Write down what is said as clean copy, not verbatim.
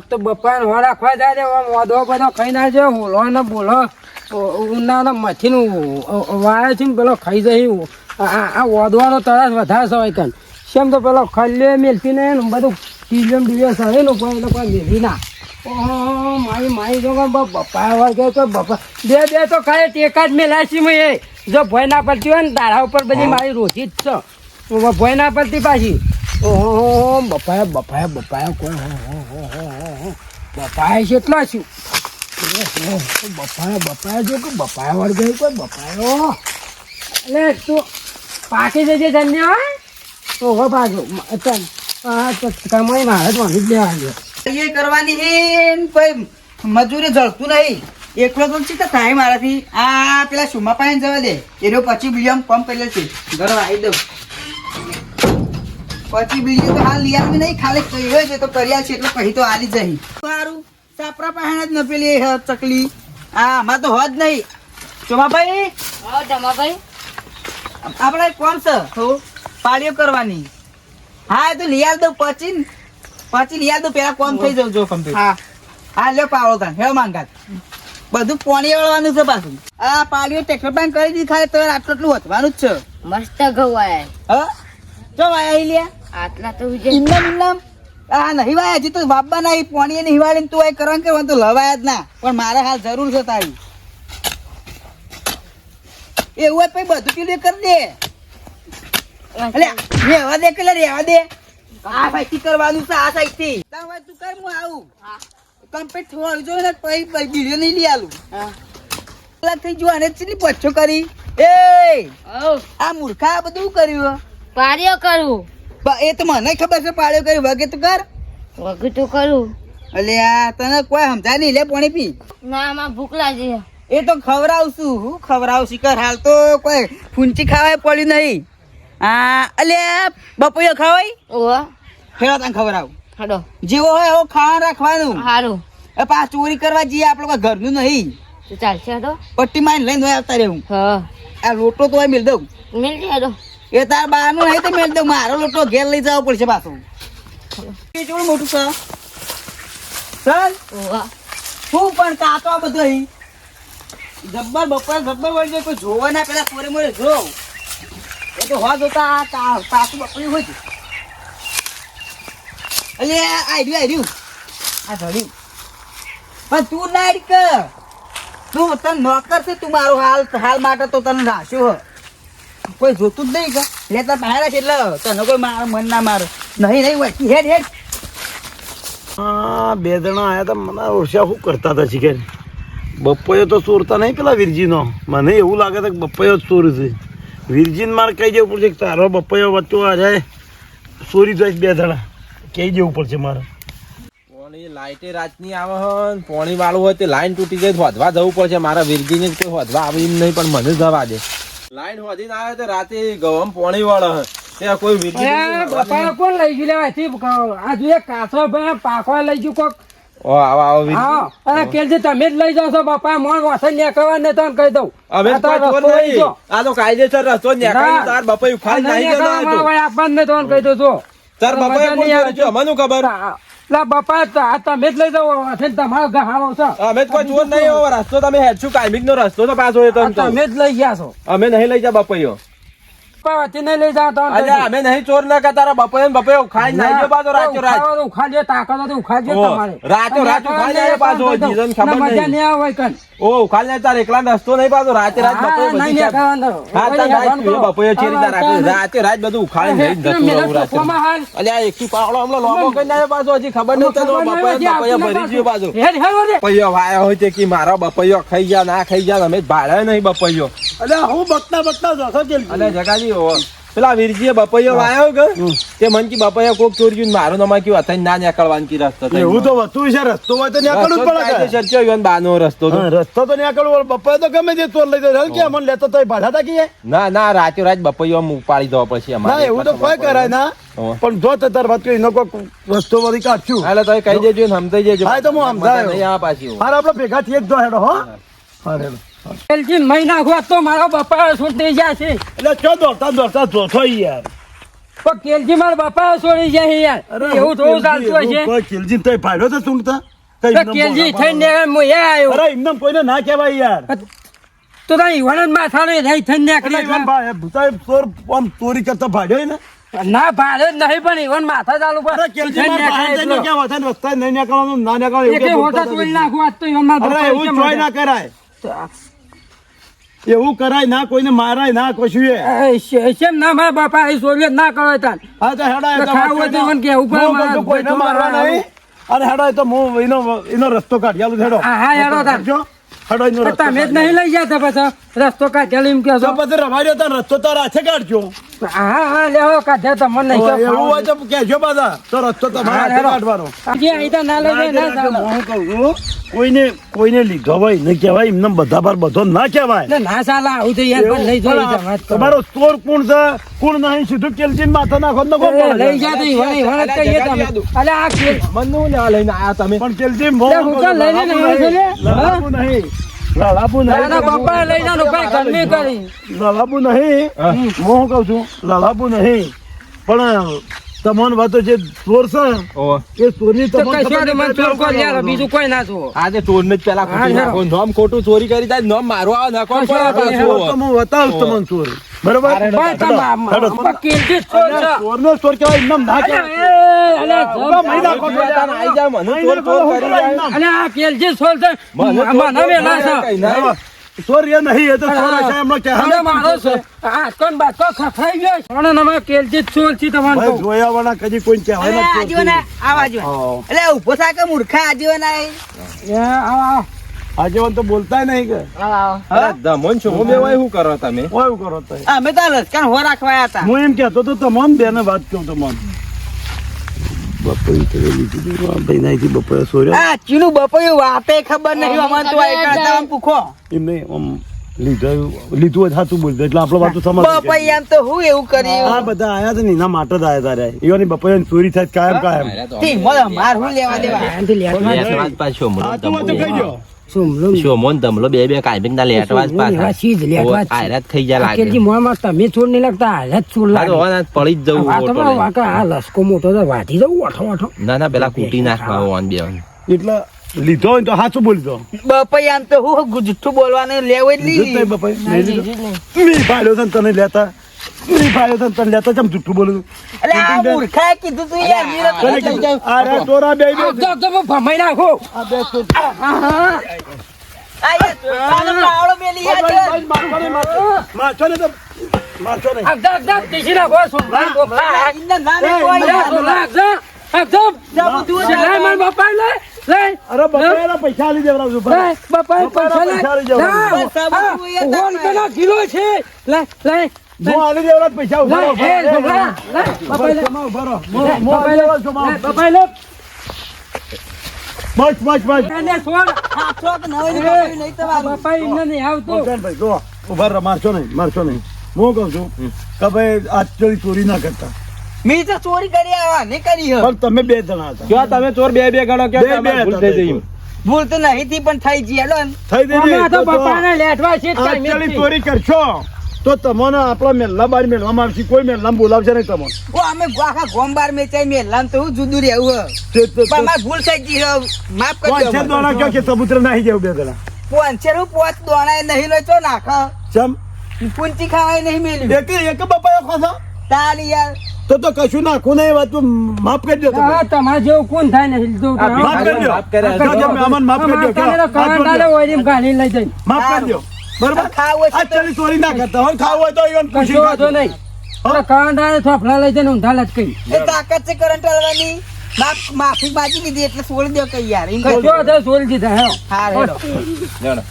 તો બપા હો રાખવા જાય મોદો બધો ખાઈ ના છે હોલો ને બોલો ઉનાળા મચ્છીનું વાય છે ને પેલો ખાઈ જાય આ ઓદવાનો તરસ વધારે હોય કન કેમ તો પેલો ખલ્લે મેલતી ને બધું ટીવીએમ ડીવીએમ સરે ને કોઈ મેલી ના મારી જો બપા વાગે તો બપા બે તો ખાય ટેકા જ મેલાશી મેં એ જો ભય ના પડતી હોય ને તારા ઉપર બધી મારી રોજી જ છે ભય ના પડતી પાછી ઓહો બપાયા કોઈ બપાયા કેટલા છું બપાયા જો કે બપાયા વળગે કોઈ બપાયો એટલે તું પાકી જજે ધન્ય ઓહો પાછો કમાઈ મારે તો વાંધી જ લેવા એ કરવાની હે ભાઈ મજૂરી જળતું નહીં એકલો તો ચીતા થાય મારાથી આ પેલા સુમા પાઈને જવા દે એનો પછી બીજો પંપ પેલે છે ઘર આવી દઉં પછી બીજું તો હાલ લીયા નહીં ખાલી કહ્યો છે તો કર્યા છે એટલે પછી તો આલી જઈ સારું સાપરા પાસે જ ન પેલી ચકલી હા આમાં તો હોત નહીં ચોમાભાઈ હા જમાભાઈ આપણે કોણ છે પાળીઓ કરવાની હા એ તો લઈ આલ દઉં પછી લઈ આલ દઉં પેલા કોમ થઈ જવું જો કમ્પ્લીટ હા લ્યો પાવડો તાન હેવ માંગાત બધું પાણી વળવાનું છે પાછું આ પાળીઓ ટ્રેક્ટર પાણી કરી દીધી ખાલી તો આટલું વધવાનું જ છે મસ્ત ગવાય હા જો વાયા લ્યા આટલા તો ઇન્નામ આ નહીં વાયા હજી તો બાબા ના પાણી નહીં વાળીને તું કરવાનું કે તો લવાયા જ ના પણ મારે હાલ જરૂર છે તારી એવું હોય પછી બધું પેલું કરી દે રેવા દે પેલા રેવા દે આ ભાઈ કરવાનું છે આ સાઈડ થી તું કર હું આવું કમ્પ્લીટ થવાનું જોઈએ ને પછી બીજો નહીં લઈ આલું થઈ જો અને ચીલી પચ્છો કરી એ આ મૂર્ખા આ બધું કર્યું પાડ્યો કરું એ તો મને ખબર છે પાડ્યો કર્યું વગે તું કર વગર તો કરું અલે આ તને કોઈ સમજાય નહીં લે પાણી પી ના માં ભૂખ લાગી એ તો ખવડાવશું હું ખવડાવશું કર હાલ તો કોઈ ફૂંચી ખાવાય પડ્યું નહીં હા અલે બપોયો ખવાય ઓહો ફેરા તને ખવડાવ હડો જેવો હોય એવો ખાવાનું રાખવાનું હારું એ પાછ ચોરી કરવા જઈએ આપણે કોઈ ઘરનું નહીં તો ચાલશે હડો પટ્ટી માં લઈને હોય આવતા રહેવું હા આ લોટો તો મેળ દઉં મિલ હડો એ તાર બહારનું નહીં તો મેળ દઉં મારો લોટો ઘેર લઈ જવો પડશે પાછું કેવું મોટું છે સર ઓહો શું પણ કાચો આ બધો અહીં જબ્બર બપોર જબ્બર વળી જાય કોઈ જોવા ના પેલા કોરે મોરે જો એ તો હો જોતા કાચું બપોરી હોય છે અલે આડ્યું આ ધડ્યું પણ તું ના કર તું તને નોકર છે તું મારો હાલ માટે તો તને રાખ્યો હ કોઈ જોતું જ નહીં કે લેતા બહાર છે એટલે તને કોઈ મન ના મારે નહીં હોય હેડ હા બે જણા આયા હતા મને ઓળખ્યા શું કરતા હતા શીખે બપોયો તો ચોરતા નહીં પેલા વીરજીનો મને એવું લાગે છે કે બપોયો જ ચોરી છે વીરજીને મારે કહી જવું પડશે કે તારો બપોયો વચ્ચો આ જાય ચોરી જાય બે જણા કહી જવું પડશે મારે પોણી લાઈટે રાતની આવે હન પોણી વાળું હોય તે લાઈન તૂટી જાય હોધવા જવું પડશે મારા વીરજીને કોઈ હોધવા આવે એમ નહીં પણ મને જવા દે લાઈન હોધીને આવે તો રાતે ગવમ પોણી વાળો હે ત્યાં કોઈ વીરજી બપા કોણ લઈ ગયું લેવાથી આ જોઈએ કાચો પાકો લઈ ગયું કોક ઓ આવો હા અરે કેલજી તમે જ લઈ જાવ છો બપા મોણ વાસણ નીકળવા ને તને કહી દઉં અમે કોઈ ચોર નહીં આ તો કાયદેસર રસ્તો નીકળી તાર બપા ઉખાડ નહીં ગયો આપણને તને કહી દઉં છો તાર બપા મને ખબર લા બપા તમે જ લઈ જાવ તમારો ગહાણો છે અમે કોઈ ચોર નહીં એવો રસ્તો તમે હેડશું કાયમિક નો રસ્તો તો પાછો હોય તો તમે જ લઈ ગયા છો અમે નહીં લઈ જા બપૈયો નહીં લઈ જાવ અમે નહીં ચોર ના કે તારા બપૈયો ઉખાડી નાખી ગયો પાછો રાતો રાત ઉખાડ્યો તાકાત ઉખાડ્યો તમારે રાતો રાત ઉખાડી નાખે પાછો જીવન ખબર મજા નહીં આવે કન ઓ ઉખાડી નાખે તાર એકલા રસ્તો નહીં પાછો રાતે રાત બપૈયો ચેરી તાર રાખી રાતે રાત બધું ઉખાડી નહીં જતું અલ્યા એકથી પાવડો હમણાં લોબો કરી નાખે પાછો હજી ખબર નહીં તને બપૈયો ભરી ગયો પાછો બપૈયો વાયો હોય તે કે મારો બપૈયો ખાઈ ગયા ના ખાઈ ગયા અમે ભાડે નહીં બપૈયો અલ્યા હું બકતા જશો કે અલ્યા જગાજી પેલા વીરજીએ બપૈયો વાયો કે તે મન કી બપૈયો કોક ચોર્યું મારું નામ કેવું હતા ના નીકળવાનું કી રસ્તો એવું તો વસ્તુ છે રસ્તો હોય તો નીકળવું જ પડે ચર્ચો યોન બાનો રસ્તો રસ્તો તો નીકળવો બપોરે તો ગમે તે ચોર લઈ જાય કે અમને લેતો તો ભાડા તાકી ના ના રાતે રાત બપૈયો ઉપાડી દો પછી ના અમારે એવું તો કોઈ કરાય ના પણ જો તાર વાત કરી એનો કોઈ રસ્તો વળી કાઢશું એટલે તો કહી દેજો ને સમજાઈ દેજો હા તો હું સમજાયો નહીં આ પાછી મારે આપણે ભેગા થી જ જો હેડો હો હા હેડો મહિના તો મારો બપા છૂટી જાય છે એટલે ચો દોડતા જોશો યાર પણ કેલજી મારા બાપા છોડી જાય યાર એવું થોડું ચાલતું હશે કોઈ કિલજી તો ફાડ્યો તો સૂંઘતા કઈ તો એમનેમ કેલજી બોલાવો. થઈને આવ્યો અરે એમને કોઈને ના કહેવાય યાર તો તારી ઈવન માથાનો રહી થઈને એટલે નીકળી ઈવન ભાઈ ભૂતાએ ચોર આમ ચોરી કરતા ભાડ્યો ને ના ભાડે જ નહીં પણ ઈવન માથા ચાલુ પર અરે કેલજી માર બહાર જઈને ક્યાં વાથા ને રસ્તા નહીં નીકળવાનું ના નીકળવાનું એવું એકે કેમ હોટા બોલતા તોડી હતા? નાખું આજ તો ઈવન મારા અરે બાપા એવું કેમ ચોય ના હતા? કરાય એવું કરાય ના કોઈને મારાય ના કશું એ શેમ ના મારા બાપા એ સોલિયત ના કરો તાન હા તો હેડા તો ખાવું હોય તો ઈવન કેવું પડે હું મારા કશું કોઈને ભાઈ મારવા તમારા નહીં અરે હેડો એ તો હું એનો રસ્તો કાઢી આલું હેડો હા, હા, હેડો તાર. જો હેડો એનો રસ્તો તમે જ કાઢી નહીં લઈ જતા પછી રસ્તો કાઢેલો એમ કહો તો છો પછી રમાડ્યો તો રસ્તો તો હાથે કાઢજો હા હા લેવો કાઢે તમને નહીં એવું હોય તો કહેજો પાછા તો રસ્તો તમારે હાથે કાઢવાનો જે અહીં તો ના લઈ જાય ના ચાલે. હું કહું છું, કોઈને લીધો હોય ને કહેવાય એમને બધા પર બધો ના કહેવાય ના, ના ચાલે આવું તો યાર પણ લઈ પણ જાય વાત કરો. તમારો ચોર કોણ છે કોણ નહીં સીધું કેલજીને માથે નાખો ને કોણ એ પડે લઈ જા તો ઈવન ઈવન જ કહીએ તમે. અલે આ કે- મને હું લેવા લઈને આયા તમે પણ કેલજી લે, હું કાં લઈને નહીં આવ્યો છું લે? લડાવું નહીં લડાવું તારા નહીં બાપાએ લઈ જાનું ભાઈ ગરમી કરી. લડાવું નહીં હું શું કહું છું લડાવું નહીં પણ તમને વાતો જે ચોર છે ઓહો. એ ચોરની તો તમને કશો ખબર નહીં, મને નહીં ચોર કોણ પડે. યાર, બીજું કોઈ ના જુઓ. આજે ચોરને જ પેલા હા, કૂટી હેડો. નાખો નોમ ખોટું ચોરી કરી જાય નોમ મારવા આવે નાખો કશો પડે વાંધો નહીં, પાછું. તો હું બતાવું તમને ચોર બરોબર ભાઈ તમે હેડો. પણ કિલજી જ ચોર છે. ચોરનો ચોર કહેવાય એમને ના અલે, કહેવાય અલે, ઉભા મહી નાખો બે દાન આઈ જાય, મને ચોર ચોર કરી જાય. અલે, આ કિલજી ચોર છે. મને ચોર મને વેલા છે. કઈ ના. ચોર એ નહીં એ તો ચોર હશે એમને અને કહેવાય મારો છે. આ કોણ બાતો ખફાઈ ગયો છે. અને અમે કિલજી જ ચોર છીએ તમને ભાઈ કહું. જોયા વાળા કદી કોઈ કહેવાય અરે ના ચોર આજીવન છે. આવાજો એટલે ઉભો થા કે મૂર્ખા આજીવન આય એ, આવો, આવો. આગેવાન તો બોલતાય નહીં કે અરે દમન છો બે ભાઈ શું કરો તમે કોઈ એવું કરો તો અમે તો લસકણ હો રાખવા હતા હું એમ કહેતો તો તમામ બેને વાત કહું તમને બપોરે તો લીધું ભાઈ નાઈથી બપોરે સોર્યા આ ચીનું બપોયું વાપે ખબર નહીં અમને તો આ કરતા આમ પૂખો એમને આમ લીધું હોય સાચું બોલતો એટલે આપણો વાત તો સમજ બપોઈ એમ તો હું એવું કર્યું આ બધા આયા હતા ને એના માટે જ આયા તારે એવાની બપોરે ચોરી થાય કાયમ કાયમ તી મોલ માર હું લેવા દેવા આનાથી લેટવા જ લેટવાજ પાછો મનો સાચું હોય તો કહી દો સુમલું ને. શોમોન દમલો બે બે કાયમિક ના લેટવાજ એવા પાછા ચીજ લેટવા જ છે. આયરાત ખાઈ જા આ લાગે કિલજી મોંમાં તમે ચોર નહીં લાગતા, હાલ જ ચોર આ લાગે. તો હવે પડી જ જવું આ ઓટો તમારો લઈને. વાંકા આ લસકો મોટો તો વાટી જવું ઓઠો ઓઠો. ના ના પેલા કૂટી નાખવા ઓન બે એટલે લીધો હોય તો સાચું બોલી દો બપોઈ એમ તો હું જુઠ્ઠું બોલવાનું લેવું જ લીધું જ નહીં નહીં બપોરે નહીં લીધું નહીં ભાડ્યો છે ને તને લેતા નહીં ભાડ્યો છે ને તને લેતા ચમ જુઠ્ઠું બોલું એટલે આ મૂર્ખાએ કીધું તું યાર મીરા તને કીધું, અરે તોરા બે આ તો તમે ભમાઈ નાખો. આ બે તો આ યાર તારો પાવડો મેલી યાર મારશો ને તો મારશો નહીં આગળ આગળ તીસી નાખો, સોમલાઈ ગોખલા. ઇન્ના નામે કોઈ અરે, યાર સોમલા, આગળ, આગળ. સિલાઈ માર બાપાએ લે, લે. અરે બપોરે પૈસા આલી દેવડાવજો લે, બાપાએ પૈસા લે. પૈસા લઈ જવાનું. ના, પૈસા આ, બધું એ તમે. 1 રૂપિયાનો કિલો છે. લે, લે. હું આલી દેવડા પૈસા ઉભા રહો, લે, એ, સોમલા, લે, બાપાએ લે. ઉભા રહો. લે, હું બાપાએ આલી લે. દેવડા છું, લે, બાપાએ લે. બસ બસ બસ એને છોડ. હાથો કે નવે ની બપોઈ નહીં આ તમારું બાપાએ એમને નહીં આવતું. ભાઈ જો ઉભા રહો, મારશો નહીં હું કહું છું કે ભાઈ આજ ચોરી ના કરતા મી તો ચોરી કરી આવા નહીં કરી હો. પણ તમે બે જણા હતા જો તમે ચોર બે બે ગણો કે બે બે ભૂલ હતા થઈ જઈ ભૂલ તો નહીં થી પણ થઈ ગઈ હેડો ને. થઈ ગઈ અમે ને, આ તો તો બાપાને લેટવા છે જ કાંઈ આજકાલની નથી. ચોરી કરશો તો તમને આપણા મેલ્લા બાર મેળવામાં આવશે કોઈ મેલ્લામાં બોલાવશે નહીં તમને ઓ અમે આખા ગોમ બાર મેચાઈ મેલામ તો હું જુદું રહેવું હો. પણ મારે ભૂલ થઈ ગઈ હો. માફ કરજો પાંચ દોડા કયો કે સબૂતરે નાહી જાવ બે જણા પોંચે હું પોચ દોણાએ નહીં લો તો નાખ ચમ પૂંચી ખાવાય નહીં મેલ્યું એક બપાયો ખોસો તારી યાર તો કશું નાખું નહીં વાત તો માફ કરી દો તમે હા, તમારે જેવું કોણ થાય ને લીધું તો. માફ કરી દો માફ કર્યા. જો, જો, અમને માફ કરી દો અમારે તો કરંટ આલે હોય એમ ગાલી લઈ જાય. માફ કરી દો બરાબર ખાવું હોય આ ચાલી ચોરી ના કરતા હોય ખાવું હોય તો ઈવન પૂછી કશો વાંધો નહીં. તો કરંટ આલે થોફલા લઈ જાય ને ઊંધા લટકાઈ. એ તાકાત છે કરંટ વાળવાની માફી માગી લીધી એટલે છોડી દો કઈ યાર એમ કશો વાંધો નહીં, છોડી દીધા હે. હા હેડો જાણો.